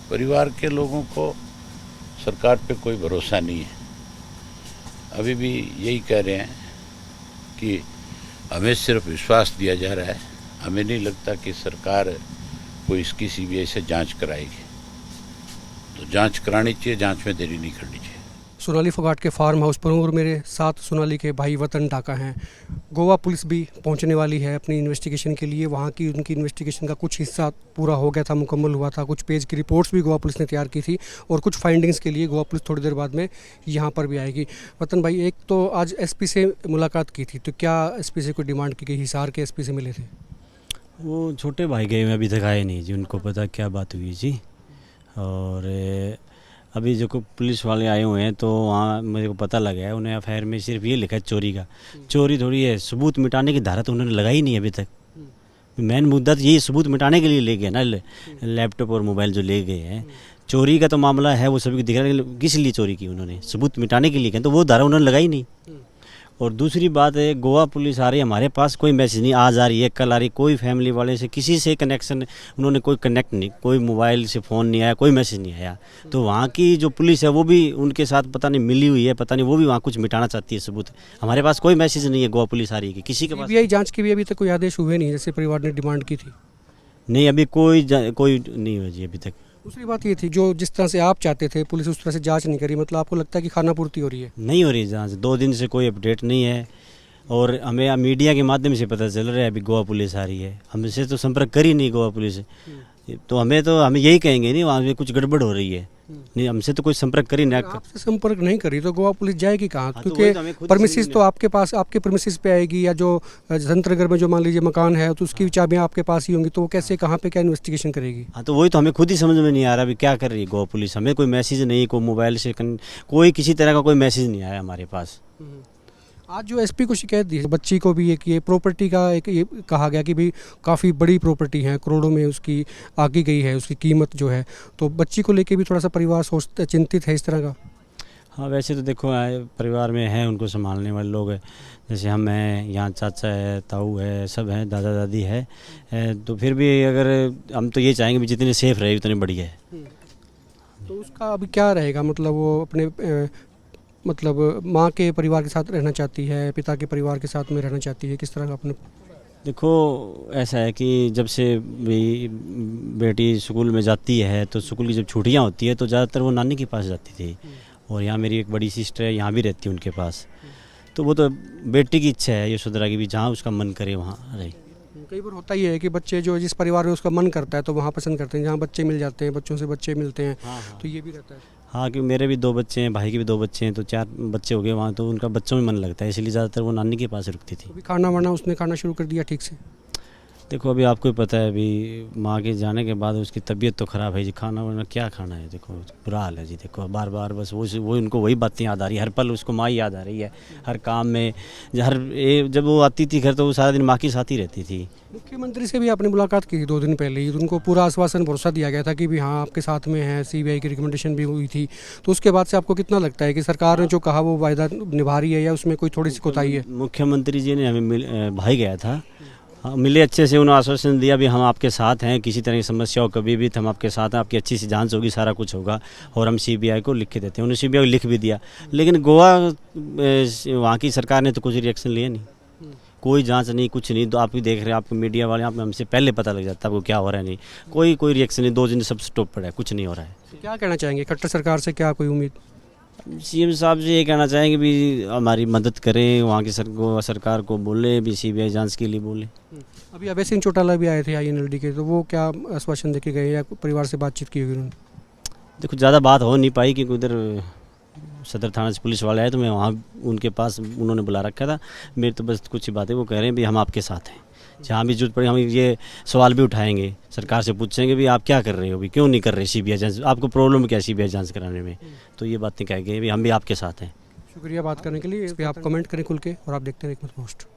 परिवार के लोगों को सरकार पे कोई भरोसा नहीं है। अभी भी यही कह रहे हैं कि हमें सिर्फ विश्वास दिया जा रहा है। हमें नहीं लगता कि सरकार कोई इसकी सीबीआई से जांच कराएगी। तो जांच करानी चाहिए, जांच में देरी नहीं करनी चाहिए। सोनाली फोगाट के फार्म हाउस पर हूँ और मेरे साथ सोनाली के भाई वतन ढाका हैं। गोवा पुलिस भी पहुंचने वाली है अपनी इन्वेस्टिगेशन के लिए। वहां की उनकी इन्वेस्टिगेशन का कुछ हिस्सा पूरा हो गया था, मुकम्मल हुआ था। कुछ पेज की रिपोर्ट्स भी गोवा पुलिस ने तैयार की थी और कुछ फाइंडिंग्स के लिए गोवा पुलिस थोड़ी देर बाद में यहाँ पर भी आएगी। वतन भाई, एक तो आज एसपी से मुलाकात की थी, तो क्या एसपी से कोई डिमांड की गई? हिसार के एसपी से मिले थे? वो छोटे भाई गए हुए अभी तक आए नहीं जी, उनको पता क्या बात हुई जी। और अभी जो पुलिस वाले आए हुए हैं तो वहाँ मेरे को पता लगा है उन्हें एफआईआर में सिर्फ ये लिखा है चोरी का। चोरी थोड़ी है, सबूत मिटाने की धारा तो उन्होंने लगाई नहीं अभी तक। मेन मुद्दा तो यही सबूत मिटाने के लिए ले गए ना, लैपटॉप और मोबाइल जो ले गए हैं। चोरी का तो मामला है, वो सभी को दिख रहा है, किस लिए चोरी की उन्होंने? सबूत मिटाने के लिए गए, तो वो धारा उन्होंने लगाई नहीं। और दूसरी बात है, गोवा पुलिस आ रही है, हमारे पास कोई मैसेज नहीं, आज आ रही है कल आ रही, कोई फैमिली वाले से किसी से कनेक्शन उन्होंने कोई कनेक्ट नहीं, कोई मोबाइल से फ़ोन नहीं आया, कोई मैसेज नहीं आया। तो वहाँ की जो पुलिस है वो भी उनके साथ पता नहीं मिली हुई है, पता नहीं वो भी वहाँ कुछ मिटाना चाहती है सबूत। हमारे पास कोई मैसेज नहीं है गोवा पुलिस आ रही है किसी के पास। सीबीआई जांच के भी अभी तक कोई आदेश हुए नहीं, जैसे परिवार ने डिमांड की थी? नहीं, अभी कोई नहीं हुआ जी अभी तक। दूसरी बात ये थी, जो जिस तरह से आप चाहते थे पुलिस उस तरह से जांच नहीं करी, मतलब आपको लगता है कि खाना पूर्ति हो रही है? नहीं हो रही जांच, 2 दिन से कोई अपडेट नहीं है। और हमें मीडिया के माध्यम से पता चल रहा है अभी गोवा पुलिस आ रही है, हमसे तो संपर्क करी नहीं गोवा पुलिस। तो हमें यही कहेंगे नहीं, वहाँ पे कुछ गड़बड़ हो रही है। नहीं, हमसे तो कोई संपर्क करी ना। आपसे संपर्क नहीं करी तो गोवा पुलिस जाएगी कहाँ? हाँ, क्योंकि परमिसेस तो आपके पास, आपके परमिसेस पे आएगी, या जो संतनगर में जो मान लीजिए मकान है तो उसकी चाबियाँ आपके पास ही होंगी, तो वो कैसे, कहाँ पे क्या इन्वेस्टिगेशन करेगी? हाँ, तो वही तो हमें खुद ही समझ में नहीं आ रहा अभी क्या कर रही है गोवा पुलिस। हमें कोई मैसेज नहीं, कोई मोबाइल से कोई किसी तरह का कोई मैसेज नहीं आया हमारे पास। आज जो एसपी को शिकायत दी, बच्ची को भी एक ये प्रॉपर्टी का एक ये कहा गया कि भाई काफ़ी बड़ी प्रॉपर्टी है, करोड़ों में उसकी आकी गई है उसकी कीमत जो है, तो बच्ची को लेके भी थोड़ा सा परिवार चिंतित है इस तरह का? हाँ, वैसे तो देखो परिवार में हैं उनको संभालने वाले लोग हैं, जैसे हम हैं, यहाँ चाचा है, ताऊ है, सब हैं, दादा दादी है। तो फिर भी अगर हम तो ये चाहेंगे भी जितने सेफ़ रहे उतने बढ़िया है। तो उसका अभी क्या रहेगा? मतलब वो अपने मतलब माँ के परिवार के साथ रहना चाहती है, पिता के परिवार के साथ में रहना चाहती है, किस तरह का अपने? देखो ऐसा है कि जब से भी बेटी स्कूल में जाती है तो स्कूल की जब छुट्टियां होती है तो ज़्यादातर वो नानी के पास जाती थी। और यहाँ मेरी एक बड़ी सिस्टर है, यहाँ भी रहती है उनके पास। तो वो तो बेटी की इच्छा है यशोधरा की भी, जहाँ उसका मन करे वहाँ रहे। कई बार होता ही है कि बच्चे जो जिस परिवार में उसका मन करता है तो वहाँ पसंद करते हैं, जहाँ बच्चे मिल जाते हैं, बच्चों से बच्चे मिलते हैं। हाँ। तो ये भी रहता है। हाँ, कि मेरे भी 2 बच्चे हैं, भाई के भी 2 बच्चे हैं, तो 4 बच्चे हो गए वहाँ, तो उनका बच्चों में मन लगता है, इसलिए ज़्यादातर वो नानी के पास रुकती थी। अभी खाना वाना उसने खाना शुरू कर दिया ठीक से? देखो अभी आपको ही पता है, अभी माँ के जाने के बाद उसकी तबीयत तो ख़राब है जी। खाना वाना क्या खाना है, देखो बुरा हाल है जी। देखो बार बार बस वो उनको वही बातें याद आ रही है, हर पल उसको माँ ही याद आ रही है, हर काम में। जब वो आती थी घर तो वो सारा दिन माँ के साथ ही रहती थी। मुख्यमंत्री से भी आपने मुलाकात की थी 2 दिन पहले ही, उनको पूरा आश्वासन भरोसा दिया गया था कि भी हाँ आपके साथ में है, सीबीआई की रिकमेंडेशन भी हुई थी। तो उसके बाद से आपको कितना लगता है कि सरकार ने जो कहा वो वायदा निभा रही है, या उसमें कोई थोड़ी सी कोताही है? मुख्यमंत्री जी ने हमें भाई गया था, हाँ, मिले अच्छे से, उन्होंने आश्वासन दिया भी हम आपके साथ हैं, किसी तरह की समस्या हो कभी भी तो हम आपके साथ हैं, आपकी अच्छी सी जांच होगी, सारा कुछ होगा और हम सीबीआई को लिख के देते हैं। उन्होंने सीबीआई को लिख भी दिया, लेकिन गोवा वहाँ की सरकार ने तो कुछ रिएक्शन लिया नहीं, कोई जांच नहीं, कुछ नहीं। तो आप भी देख रहे हैं, आपको मीडिया वाले, आप हमसे पहले पता लग जाता है आपको क्या हो रहा है। नहीं, कोई रिएक्शन नहीं, 2 दिन सब स्टॉप पड़ा है, कुछ नहीं हो रहा है। क्या कहना चाहेंगे खट्टर सरकार से, क्या कोई उम्मीद? सीएम साहब से ये कहना चाहेंगे भी हमारी मदद करें, वहाँ की सरकार को बोले भी सीबीआई जांच के लिए बोले। अभी अभय सिंह चौटाला भी आए थे INLD के, तो वो क्या आश्वासन देके गए या परिवार से बातचीत की होगी उन्होंने? देखो ज़्यादा बात हो नहीं पाई क्योंकि उधर सदर थाना से पुलिस वाले आए, तो मैं वहाँ उनके पास, उन्होंने बुला रखा था। मेरी तो बस कुछ ही बातें, वो कह रहे हैं भी हम आपके साथ हैं, जहाँ भी जरूरत पड़े हम ये सवाल भी उठाएंगे, सरकार से पूछेंगे भी आप क्या कर रहे हो, भी क्यों नहीं कर रहे सीबीआई जांच, आपको प्रॉब्लम क्या है सीबीआई जांच कराने में। तो ये बातें कह गए भी हम भी आपके साथ हैं। शुक्रिया बात करने के लिए। इस पर आप कमेंट करें खुल के, और आप देखते हैं एक मत पोस्ट।